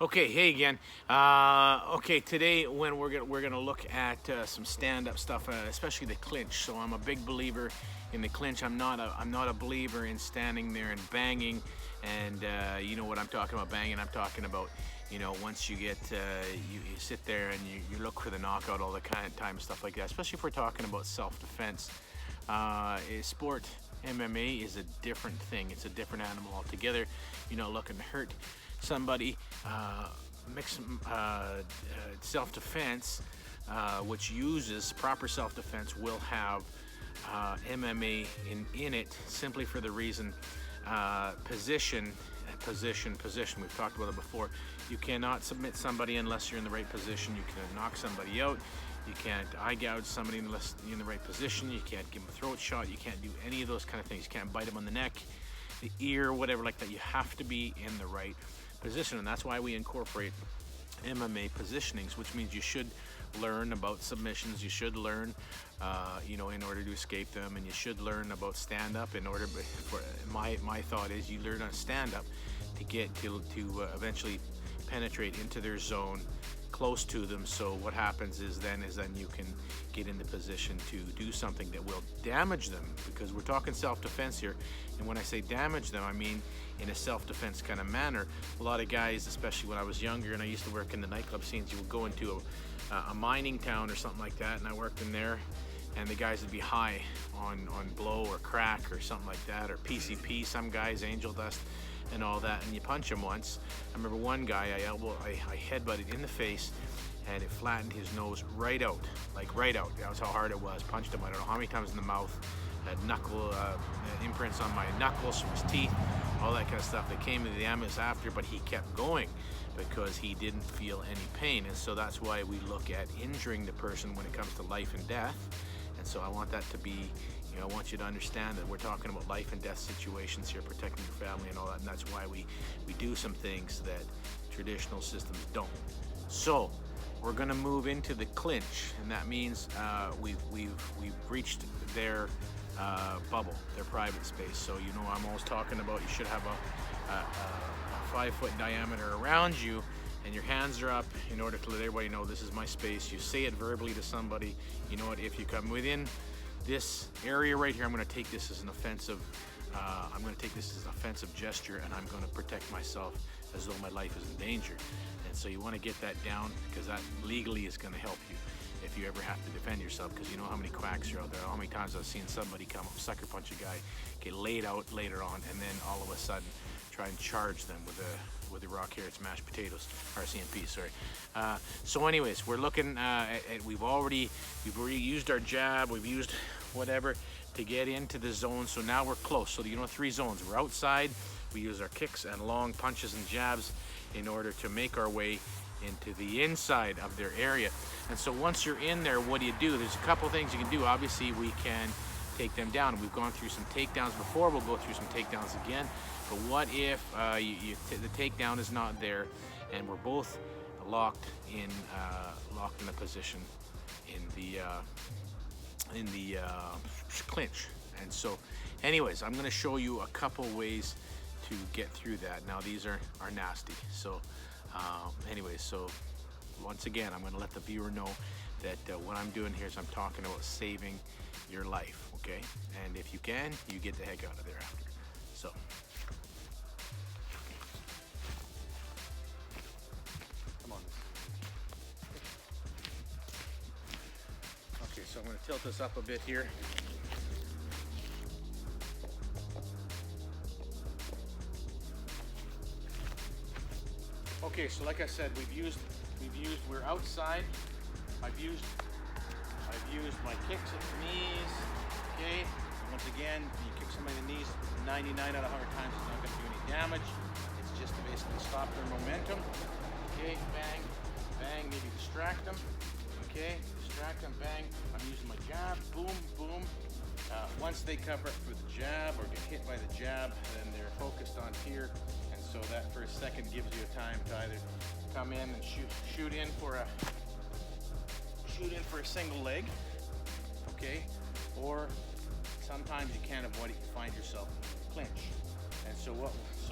Okay, hey again. Okay, today when we're gonna look at some stand-up stuff, especially the clinch. So I'm a big believer in the clinch. I'm not a believer in standing there and banging. And you know what I'm talking about banging. I'm talking about once you get you sit there and you look for the knockout all the kind of time, stuff like that. Especially if we're talking about self-defense. Sport MMA is a different thing. It's a different animal altogether. You're not looking to hurt somebody. Mix self-defense, which uses proper self-defense, will have MMA in it, simply for the reason position. We've talked about it before. You cannot submit somebody unless you're in the right position. You can knock somebody out. You can't eye gouge somebody unless you're in the right position. You can't give them a throat shot. You can't do any of those kind of things. You can't bite them on the neck, the ear, whatever like that. You have to be in the right position, and that's why we incorporate MMA positionings, which means you should learn about submissions. You should learn, in order to escape them, and you should learn about stand-up in order. For my thought is, you learn on stand-up to get to eventually penetrate into their zone, close to them. So what happens is then you can get in the position to do something that will damage them, because we're talking self-defense here. And when I say damage them, I mean in a self-defense kind of manner. A lot of guys, especially when I was younger and I used to work in the nightclub scenes, you would go into a mining town or something like that, and I worked in there, and the guys would be high on blow or crack or something like that, or PCP, some guys, angel dust and all that, and you punch him once. I remember one guy, I headbutted in the face, and it flattened his nose right out, like right out. That was how hard it was. Punched him, I don't know how many times in the mouth. Had knuckle imprints on my knuckles from his teeth, all that kind of stuff. They came to the ambulance after, but he kept going because he didn't feel any pain. And so that's why we look at injuring the person when it comes to life and death. And so I want that to be, I want you to understand that we're talking about life and death situations here, protecting your family and all that. And that's why we do some things that traditional systems don't. So we're going to move into the clinch, and that means we've reached their bubble, their private space. So I'm always talking about, you should have a 5-foot diameter around you, and your hands are up in order to let everybody know this is my space. You say it verbally to somebody. You know what? If you come within this area right here, I'm going to take this as an offensive. Gesture, and I'm going to protect myself as though my life is in danger. And so you want to get that down, because that legally is going to help you if you ever have to defend yourself, because you know how many quacks are out there. How many times I've seen somebody come up, sucker punch a guy, get laid out later on, and then all of a sudden try and charge them with the raw carrots, mashed potatoes, RCMP, sorry. So anyways, we're looking at, we've already used our jab, we've used whatever to get into the zone. So now we're close. So 3 zones. We're outside, we use our kicks and long punches and jabs in order to make our way into the inside of their area. And so once you're in there, what do? There's a couple things you can do. Obviously, we can take them down. We've gone through some takedowns before. We'll go through some takedowns again. But what if the takedown is not there, and we're both locked in a position in the clinch? And so, anyways, I'm going to show you a couple ways to get through that. Now, these are nasty. So, anyways, so once again, I'm going to let the viewer know that what I'm doing here is I'm talking about saving your life, okay? And if you can, you get the heck out of there after. So. Come on. Okay, so I'm going to tilt this up a bit here. Okay, so like I said, we're outside. I've used my kicks at the knees. Okay, once again, you kick somebody in the knees, 99 out of 100 times it's not going to do any damage. It's just to basically stop their momentum. Okay, bang, bang, maybe distract them. Okay, distract them, bang. I'm using my jab, boom, boom. Once they cover up for the jab or get hit by the jab, then they're focused on here. So that for a second gives you a time to either come in and shoot in for a single leg, okay? Or sometimes you can't avoid it, you find yourself in clinch. And so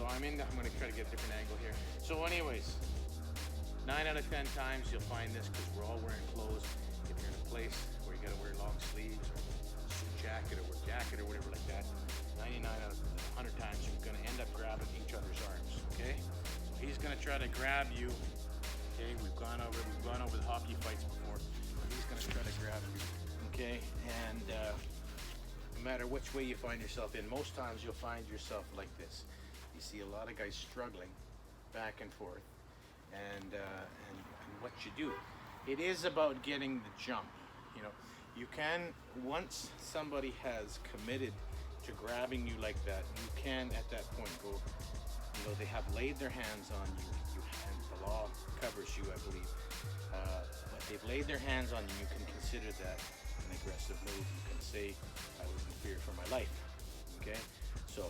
I'm going to try to get a different angle here. So anyways, 9 out of 10 times you'll find this, because we're all wearing clothes. If you're in a place where you gotta wear long sleeves or a suit jacket or a jacket or whatever like that, 99 out of 100 times you're gonna end up grabbing each other's arms, okay? So he's gonna try to grab you, okay? We've gone over the hockey fights before. He's gonna try to grab you, okay? And no matter which way you find yourself in, most times you'll find yourself like this. You see a lot of guys struggling back and forth, and what you do. It is about getting the jump. You know, you can, once somebody has committed to grabbing you like that, you can at that point go, you know, they have laid their hands on you, and the law covers you, I believe. But they've laid their hands on you, you can consider that an aggressive move. You can say, I was in fear for my life, okay? So,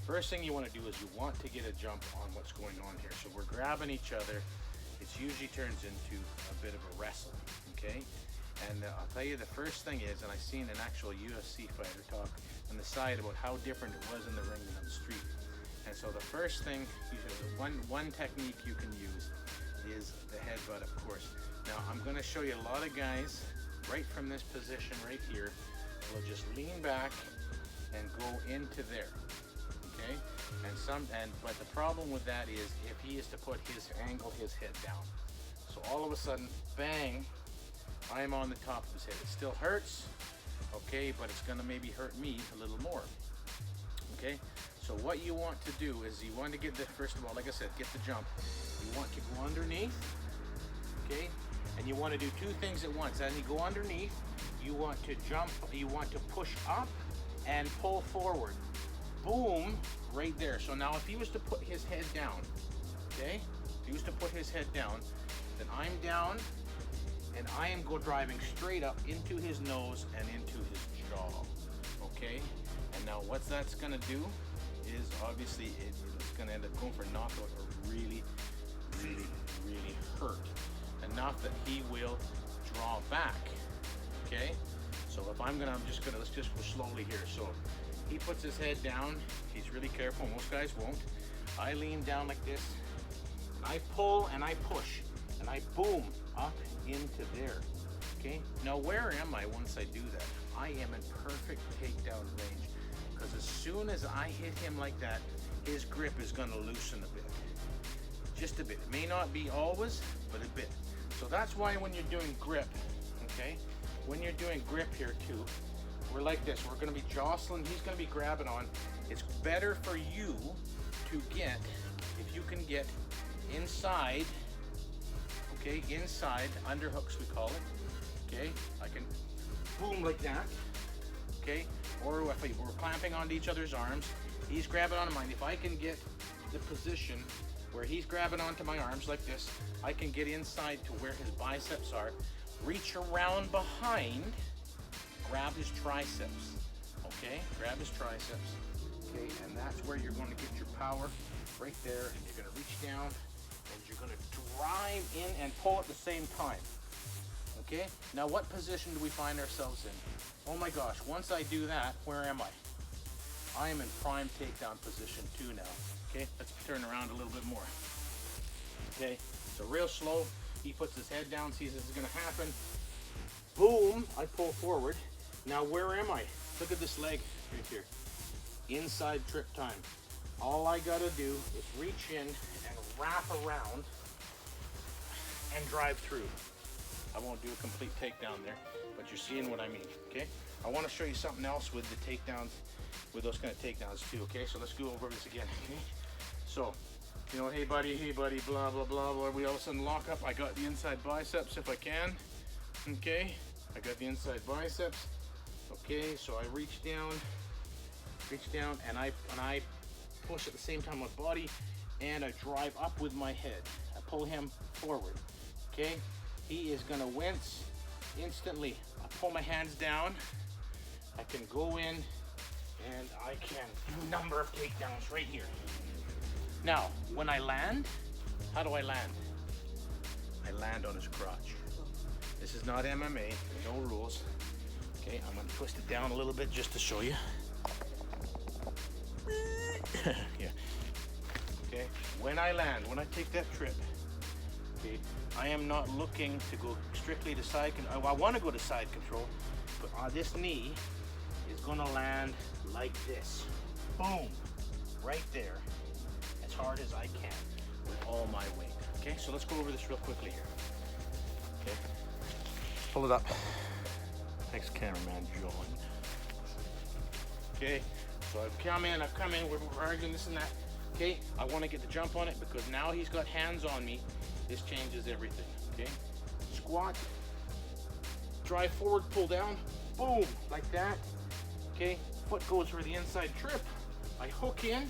first thing you want to do is you want to get a jump on what's going on here. So we're grabbing each other. It usually turns into a bit of a wrestle, okay? And I'll tell you the first thing is, and I seen an actual UFC fighter talk on the side about how different it was in the ring than on the street. And so the first thing, one technique you can use is the headbutt, of course. Now I'm going to show you a lot of guys right from this position right here will just lean back and go into there. Okay, but the problem with that is if he is to put his head down, so all of a sudden, bang, I am on the top of his head. It still hurts, okay, but it's gonna maybe hurt me a little more. Okay, so what you want to do is you want to get the, first of all, like I said, get the jump. You want to go underneath, okay, and you want to do two things at once. As you go underneath, you want to jump, you want to push up and pull forward. Boom, right there. So now if he was to put his head down, okay, if he was to put his head down, then I'm down and I am driving straight up into his nose and into his jaw, okay? And now what that's gonna do is obviously it's gonna end up going for a knockout or really, really, really hurt. Enough that he will draw back, okay? So if let's just go slowly here. So he puts his head down, he's really careful, most guys won't. I lean down like this, and I pull and I push, and I boom up into there, okay? Now where am I once I do that? I am in perfect takedown range, because as soon as I hit him like that, his grip is gonna loosen a bit. Just a bit, it may not be always, but a bit. So that's why when you're doing grip, okay? When you're doing grip here too, we're like this, we're gonna be jostling, he's gonna be grabbing on. It's better for you to get, if you can get inside, okay, inside, underhooks we call it, okay? I can boom like that, okay? Or if we're clamping onto each other's arms, he's grabbing onto mine. If I can get the position where he's grabbing onto my arms like this, I can get inside to where his biceps are, reach around behind, grab his triceps, okay? Grab his triceps, okay? And that's where you're going to get your power, right there. And you're going to reach down, and you're going to drive in and pull at the same time, okay? Now, what position do we find ourselves in? Oh my gosh, once I do that, where am I? I am in prime takedown position too now, okay? Let's turn around a little bit more, okay? So real slow, he puts his head down, sees this is going to happen. Boom, I pull forward. Now where am I? Look at this leg right here. Inside trip time. All I gotta do is reach in and wrap around and drive through. I won't do a complete takedown there, but you're seeing what I mean, okay? I want to show you something else with the takedowns, with those kind of takedowns too, okay? So let's go over this again, okay? So, you know, hey buddy, blah, blah, blah, blah. We all of a sudden lock up. I got the inside biceps if I can, okay? I got the inside biceps. Okay, so I reach down, and I push at the same time with body, and I drive up with my head. I pull him forward. Okay, he is gonna wince instantly. I pull my hands down. I can go in, and I can do a number of takedowns right here. Now, when I land, how do I land? I land on his crotch. This is not MMA. No rules. Okay, I'm going to twist it down a little bit just to show you. Yeah. Okay, when I land, when I take that trip, Okay, I am not looking to go strictly to side control. I want to go to side control, but this knee is going to land like this. Boom, right there, as hard as I can with all my weight. Okay, so let's go over this real quickly here. Okay, pull it up. Thanks, cameraman John. Okay, so I've come in, we're arguing this and that. Okay, I want to get the jump on it because now he's got hands on me. This changes everything. Okay, squat, drive forward, pull down, boom, like that. Okay, foot goes for the inside trip. I hook in.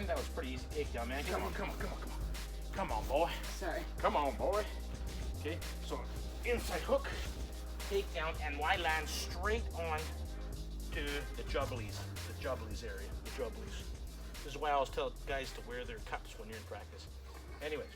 That was pretty easy takedown, man. Come on, boy. Sorry. Come on, boy. Okay, so inside hook, takedown, and I land straight on to the jubblies area, the jubblies. This is why I always tell guys to wear their cups when you're in practice. Anyways,